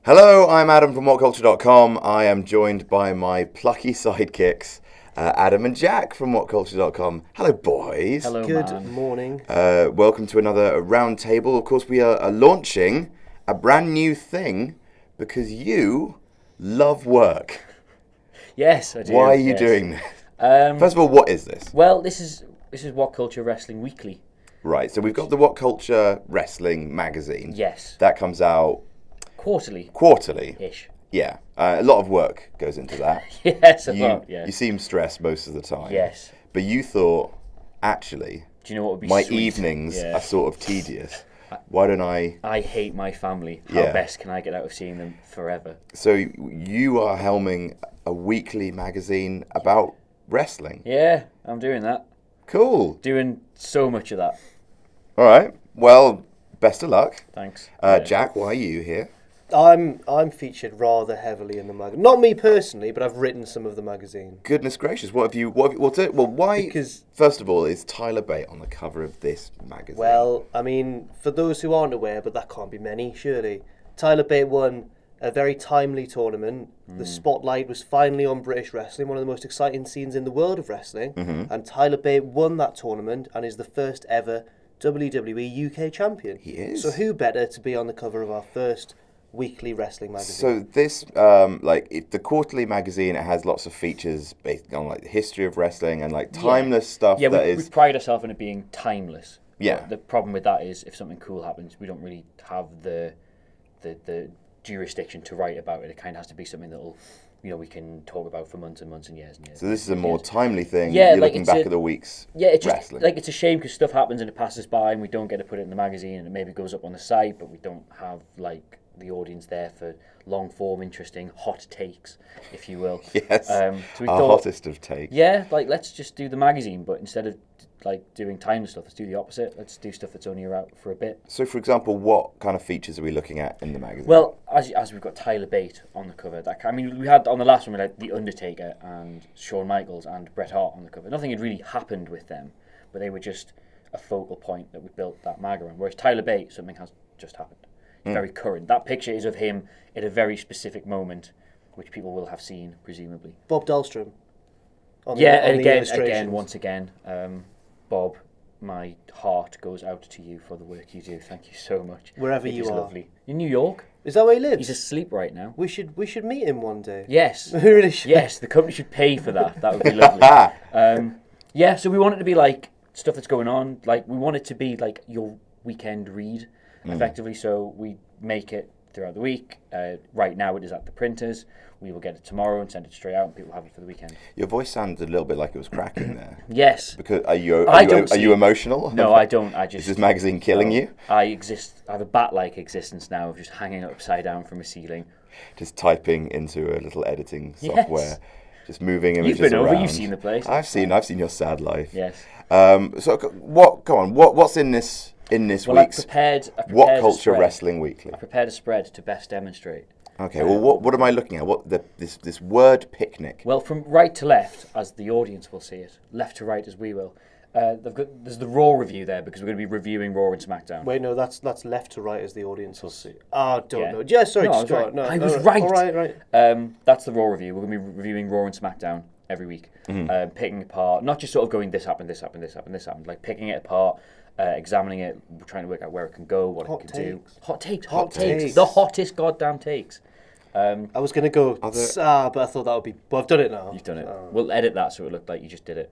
Hello, I'm Adam from WhatCulture.com. I am joined by my plucky sidekicks, Adam and Jack from WhatCulture.com. Hello, boys. Hello, Good morning. Welcome to another Roundtable. Of course, we are launching a brand new thing because you love work. Yes, I do. Why are you doing this? First of all, what is this? Well, this is WhatCulture Wrestling Weekly. Right, so we've got the WhatCulture Wrestling magazine. Yes. That comes out Quarterly. quarterly-ish. Yeah, a lot of work goes into that. Yes, a lot. Yeah. You seem stressed most of the time. Yes. But you thought, actually, Do you know what would be my sweet? evenings Yeah. are sort of tedious. Why don't I... I hate my family. How Yeah. best can I get out of seeing them forever? So you are helming a weekly magazine about wrestling. Yeah, I'm doing that. Cool. Doing so much of that. All right. Well, best of luck. Thanks. Jack, why are you here? I'm featured rather heavily in the magazine. Not me personally, but I've written some of the magazine. Goodness gracious, what have you... why... Because- First of all, is Tyler Bate on the cover of this magazine? Well, I mean, for those who aren't aware, but that can't be many, surely. Tyler Bate won a very timely tournament. The spotlight was finally on British wrestling, one of the most exciting scenes in the world of wrestling. And Tyler Bate won that tournament and is the first ever WWE UK champion. He is. So who better to be on the cover of our first weekly wrestling magazine? So this, the quarterly magazine, it has lots of features based on like the history of wrestling and like timeless stuff. Yeah, that we is. pride ourselves on it being timeless. Yeah. But the problem with that is if something cool happens, we don't really have the jurisdiction to write about it. It kind of has to be something that'll, we can talk about for months and months and years and years. So this is a more timely thing. Yeah, You're like looking it's back a- at the week's Yeah, it's just wrestling. like it's a shame because stuff happens and it passes by and we don't get to put it in the magazine and it maybe goes up on the site, but we don't have like the audience there for long form, interesting, hot takes, if you will. Yes, So we our thought, hottest of takes. yeah, like let's just do the magazine, but instead of like doing timeless stuff, let's do the opposite. Let's do stuff that's only out for a bit. So, for example, what kind of features are we looking at in the magazine? Well, as we've got Tyler Bate on the cover, we had on the last one we had The Undertaker and Shawn Michaels and Bret Hart on the cover. Nothing had really happened with them, but they were just a focal point that we built that mag around. Whereas Tyler Bate, something has just happened. It's very current. That picture is of him at a very specific moment, which people will have seen, presumably. Bob Dahlstrom. And again, once again, Bob, my heart goes out to you for the work you do. Thank you so much. Wherever It you is are. lovely. In New York. Is that where he lives? He's asleep right now. We should meet him one day. Yes. We really should. Yes, the company should pay for that. That would be lovely. So we want it to be like stuff that's going on. Like we want it to be like your weekend read, effectively. So we make it throughout the week. Right now it is at the printers. We will get it tomorrow and send it straight out, and people have it for the weekend. Your voice sounded a little bit like it was cracking there. Yes. Because are you don't emotional? No, I don't. I Is just. this magazine killing you? I have a bat-like existence now of just hanging upside down from a ceiling. Just typing into a little editing software, just moving images You've been over. around. You've seen the place. I've seen your sad life. Yes. So what? Go on. What's in this Well, I week's prepared What a Culture spread. Wrestling Weekly? I prepared a spread to best demonstrate. Okay. Well, what am I looking at? This word picnic? Well, from right to left, as the audience will see it, left to right as we will. There's the Raw review there because we're going to be reviewing Raw and SmackDown. Wait, no, that's left to right as the audience will see. Don't know. Yeah, Yeah, sorry, No, I just was go right. on. No, I was all right. All right. That's the Raw review. We're going to be reviewing Raw and SmackDown every week, picking apart, not just sort of going this happened, like picking it apart, examining it, trying to work out where it can go, what it can do. Hot takes. The hottest goddamn takes. I was going to go, but I thought that would be... But I've done it now. You've done it. We'll edit that so it looked like you just did it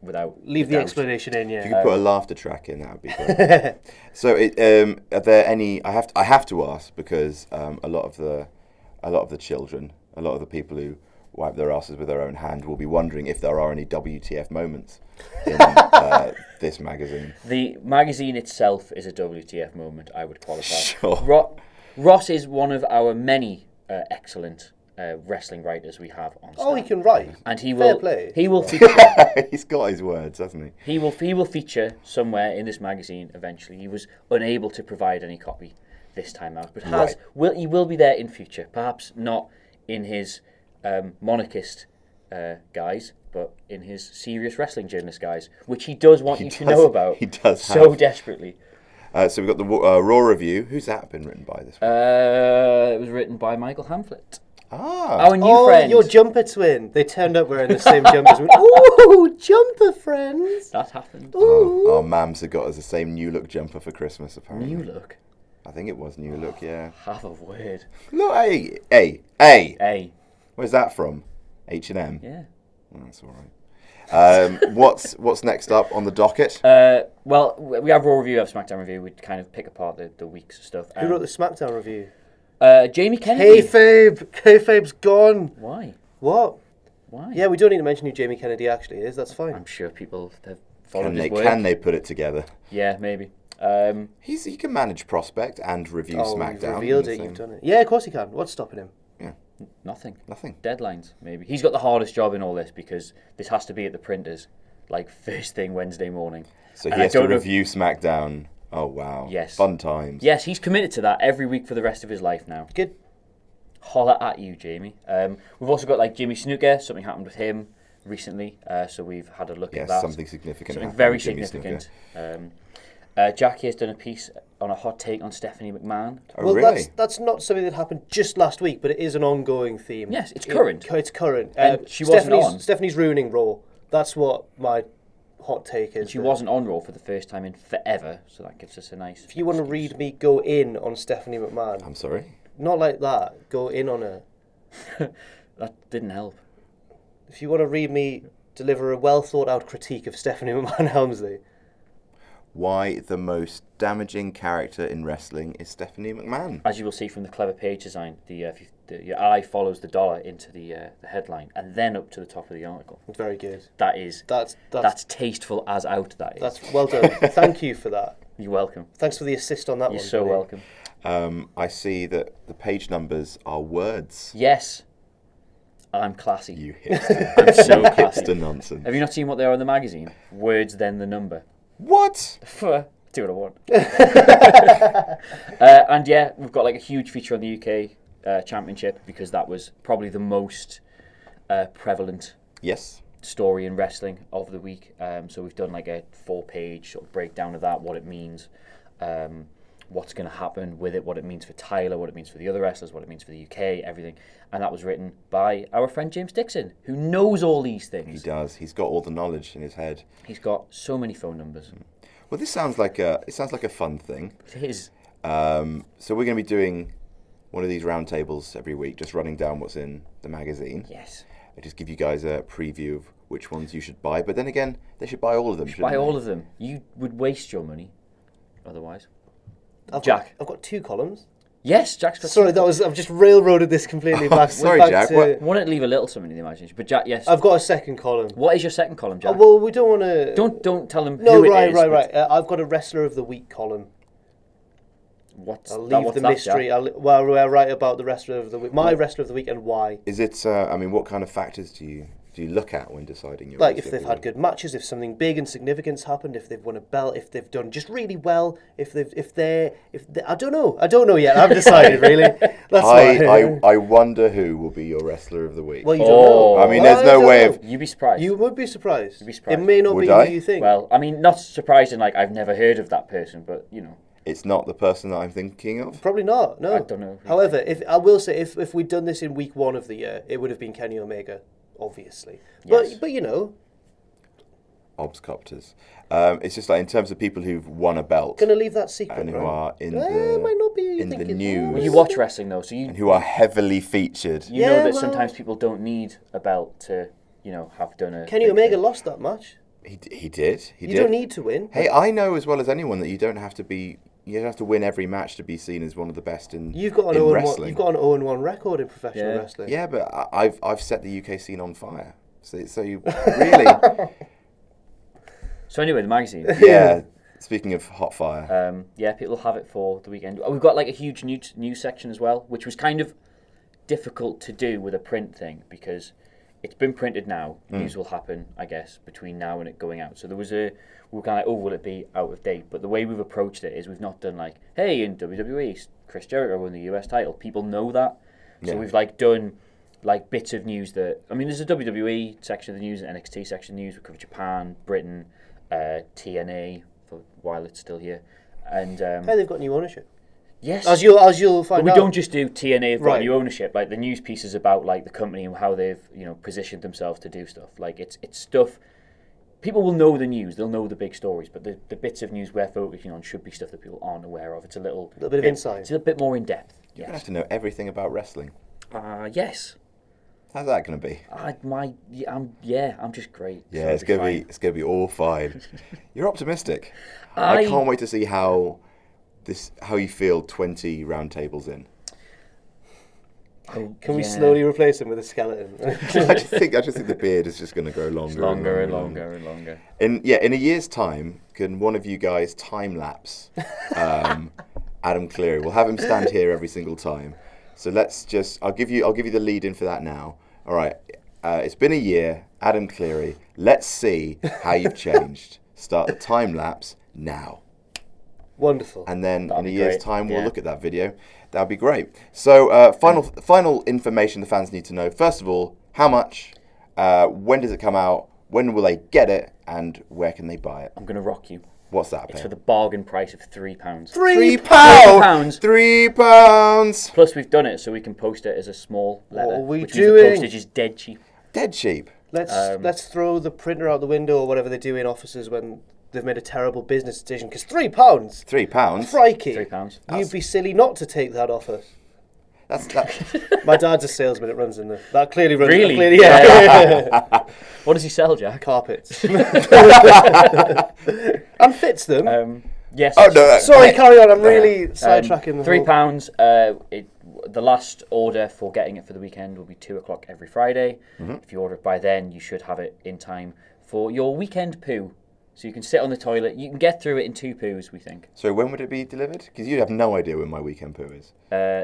without... Leave the explanation in, If you yeah. could put a laughter track in, that would be great. So, are there any? I have to ask because a lot of the children, a lot of the people who wipe their asses with their own hand will be wondering if there are any WTF moments in this magazine. The magazine itself is a WTF moment, I would qualify. Sure. Ross is one of our many excellent wrestling writers we have on staff. Oh, he can write. And he Fair will play. he will feature He's got his words, hasn't he? he will feature somewhere in this magazine eventually. He was unable to provide any copy this time out, but he will be there in future. Perhaps not in his monarchist guise, but in his serious wrestling journalist guise, which he does want you to know about. He does so have. desperately. So we've got the Raw review. Who's that been written by this week? It was written by Michael Hamflett. Ah. Our new friend. Your jumper twin. They turned up wearing the same jumpers. Ooh, jumper friends. That happened. Our mams have got us the same New Look jumper for Christmas, apparently. New Look. I think it was New Look, yeah. Have a word. Look, hey. Where's that from? H&M? Yeah. Oh, that's all right. What's next up on the docket? Well, we have Raw review, we have SmackDown review. We kind of pick apart the weeks of stuff. Who wrote the SmackDown review? Jamie Kennedy. Kayfabe's gone. Why? What? Why? Yeah, we don't need to mention who Jamie Kennedy actually is. That's fine. I'm sure people have followed his Can work. they put it together? Yeah, maybe. He can manage Prospect and review SmackDown. You've revealed it. You've done it. Yeah, of course he can. What's stopping him? Yeah. Nothing. Deadlines, maybe. He's got the hardest job in all this because this has to be at the printers, like first thing Wednesday morning. So he has to review SmackDown. Oh, wow. Yes. Fun times. Yes, he's committed to that every week for the rest of his life now. Good. Holler at you, Jamie. We've also got like Jimmy Snuka. Something happened with him recently, so we've had a look at that. Something significant. Something very significant. Jackie has done a piece on a hot take on Stephanie McMahon. Oh, Well, really? that's not something that happened just last week, but it is an ongoing theme. Yes, it's current. It's current. And she wasn't on. Stephanie's ruining Raw. That's what my hot take is. She wasn't on Raw for the first time in forever, so that gives us a nice... If you want to read me go in on Stephanie McMahon, I'm sorry? not like that. Go in on her. That didn't help. If you want to read me deliver a well thought out critique of Stephanie McMahon Helmsley, Why the most damaging character in wrestling is Stephanie McMahon? As you will see from the clever page design, your eye follows the dollar into the headline and then up to the top of the article. very good. That's tasteful as out. That is. That's well done. Thank you for that. You're welcome. Thanks for the assist on that You're one. so buddy. welcome. I see that the page numbers are words. Yes, I'm classy. You hipster. I'm so classy. Hipster nonsense. Have you not seen what they are in the magazine? Words, then the number. What? Do what I want. And yeah, we've got like a huge feature on the UK Championship because that was probably the most prevalent Yes. story in wrestling of the week. So we've done like a 4-page sort of breakdown of that, what it means, what's going to happen with it, what it means for Tyler, what it means for the other wrestlers, what it means for the UK, everything. And that was written by our friend James Dixon, who knows all these things. He does. He's got all the knowledge in his head. He's got so many phone numbers. Well, this sounds like a fun thing. It is. So we're going to be doing one of these roundtables every week, just running down what's in the magazine. Yes. I just give you guys a preview of which ones you should buy. But then again, they should buy all of them. Buy all of them. You would waste your money otherwise. I've Jack. got 2 columns. Yes, Jack's got Sorry, I've just railroaded this completely back. Sorry, back Jack, to- what- I want to leave a little something in the imagination. But Jack, yes. I've got a second column. What is your second column, Jack? Well, we don't want to. Don't tell them No, who it right. is. but I've got a Wrestler of the Week column. I'll leave what's the that, mystery. Jack? I'll write about the Wrestler of the Week, my Wrestler of the Week, and why. Is it? I mean, what kind of factors do you look at when deciding your? Like if wrestler they've of the had good matches, if something big and significant's happened, if they've won a belt, if they've done just really well, if they I don't know yet. I haven't decided really. That's I wonder who will be your wrestler of the week. Well, you don't know. I mean, there's no way of. You'd be surprised. You would be surprised. You'd be surprised. It may not Would be I? who you think. Well, I mean, not surprising. Like I've never heard of that person, but you know. It's not the person that I'm thinking of. Probably not. No. I don't know. However, if I will say, if we'd done this in week 1 of the year, it would have been Kenny Omega, obviously. Yes. But you know, Obscopters. It's just like in terms of people who've won a belt gonna leave that secret. and who right? are in might not be in the thinking, news. Well, you watch wrestling though, so and who are heavily featured. you know Yeah, that well- sometimes people don't need a belt to, have done a. Kenny big Omega thing. lost that match. He did. He You did. don't need to win. Hey, I know as well as anyone that you don't have to be. You don't have to win every match to be seen as one of the best in You've got an in 0-1. wrestling. You've got an 0-1 record in professional Yeah. wrestling. Yeah, but I've set the UK scene on fire. So you really So anyway, the magazine. yeah. Speaking of hot fire, Yeah, people have it for the weekend. We've got like a huge news section as well, which was kind of difficult to do with a print thing because it's been printed now. News will happen, I guess, between now and it going out. So we were kind of like, will it be out of date? But the way we've approached it is we've not done like, hey, in WWE, Chris Jericho won the US title. People know that. So Yeah. we've like done like bits of news that, I mean, there's a WWE section of the news, an NXT section of news. We cover Japan, Britain, TNA, for while it's still here. And Hey, they've got new ownership. yes, As you'll find but out. we don't just do TNA have got Right. new ownership. Like the news piece is about like the company and how they've positioned themselves to do stuff. Like it's stuff. People will know the news, they'll know the big stories, but the bits of news we're focusing on should be stuff that people aren't aware of. It's a little bit of insight. It's a bit more in depth. You're gonna Yes. have to know everything about wrestling. Yes. How's that gonna be? I'm just great. Yeah, So it's it'll gonna fine. be it's gonna be all fine. You're optimistic. I can't wait to see how you feel 20 roundtables in. Can we slowly replace him with a skeleton? I just think the beard is just going to grow longer, longer and and longer. longer and longer. In a year's time, can one of you guys time lapse Adam Cleary? We'll have him stand here every single time. So I'll give you the lead in for that now. All right, it's been a year, Adam Cleary. Let's see how you've changed. Start the time lapse now. Wonderful. And then That'd in a be year's great. time, we'll Yeah. look at that video. That'd be great. So final information the fans need to know. First of all, how much? When does it come out? When will they get it? And where can they buy it? I'm going to rock you. What's that? It's Per? for the bargain price of £3. £3. £3. £3. Plus, we've done it so we can post it as a small letter. are we which means doing? the postage is dead cheap. Dead cheap. Let's throw the printer out the window or whatever they do in offices when they've made a terrible business decision. Because £3, £3. crikey, £3. you'd be silly not to take that offer. That. My dad's a salesman. It runs in the that clearly runs. Really? Clearly, yeah. What does he sell, Jack? Carpets. And fits them. Yes. Oh no. Sorry, carry on. I'm really sidetracking. The £3. The last order for getting it for the weekend will be 2:00 every Friday. Mm-hmm. If you order it by then, you should have it in time for your weekend poo. So you can sit on the toilet. You can get through it in 2 poos, we think. So when would it be delivered? Because you have no idea when my weekend poo is.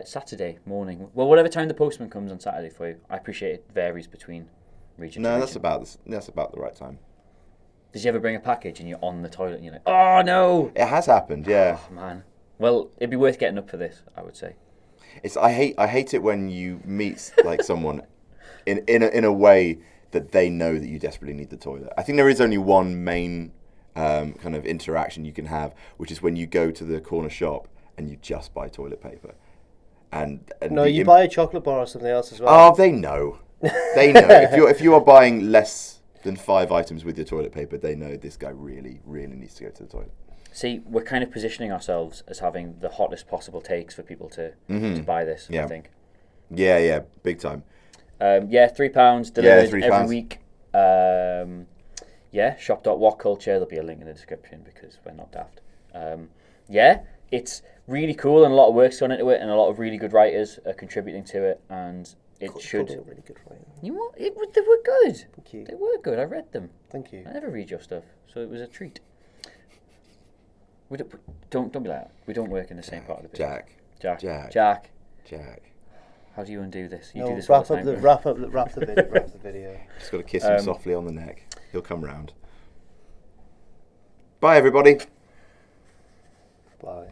Saturday morning. Well, whatever time the postman comes on Saturday for you. I appreciate it varies between region to No, region. that's about the right time. Did you ever bring a package and you're on the toilet and you're like, oh no! It has happened, yeah. Oh man. Well, it'd be worth getting up for this, I would say. I hate it when you meet like someone in a way that they know that you desperately need the toilet. I think there is only one main kind of interaction you can have, which is when you go to the corner shop and you just buy toilet paper. And no, you buy a chocolate bar or something else as well. Oh, they know. They know. If you are buying less than 5 items with your toilet paper, they know this guy really, really needs to go to the toilet. See, we're kind of positioning ourselves as having the hottest possible takes for people to buy this, Yeah. I think. Yeah, big time. £3 delivered £3. every week. Shop.WhatCulture. There'll be a link in the description because we're not daft. It's really cool and a lot of work's gone into it and a lot of really good writers are contributing to it and it should... Called it a really good writer. You know what? They were good. Thank you. They were good. I read them. Thank you. I never read your stuff, so it was a treat. We don't be like that. We don't work in the same part of the business. Jack. How do you undo this? You do this all the time. Wrap the video. Just got to kiss him softly on the neck. He'll come round. Bye, everybody. Bye.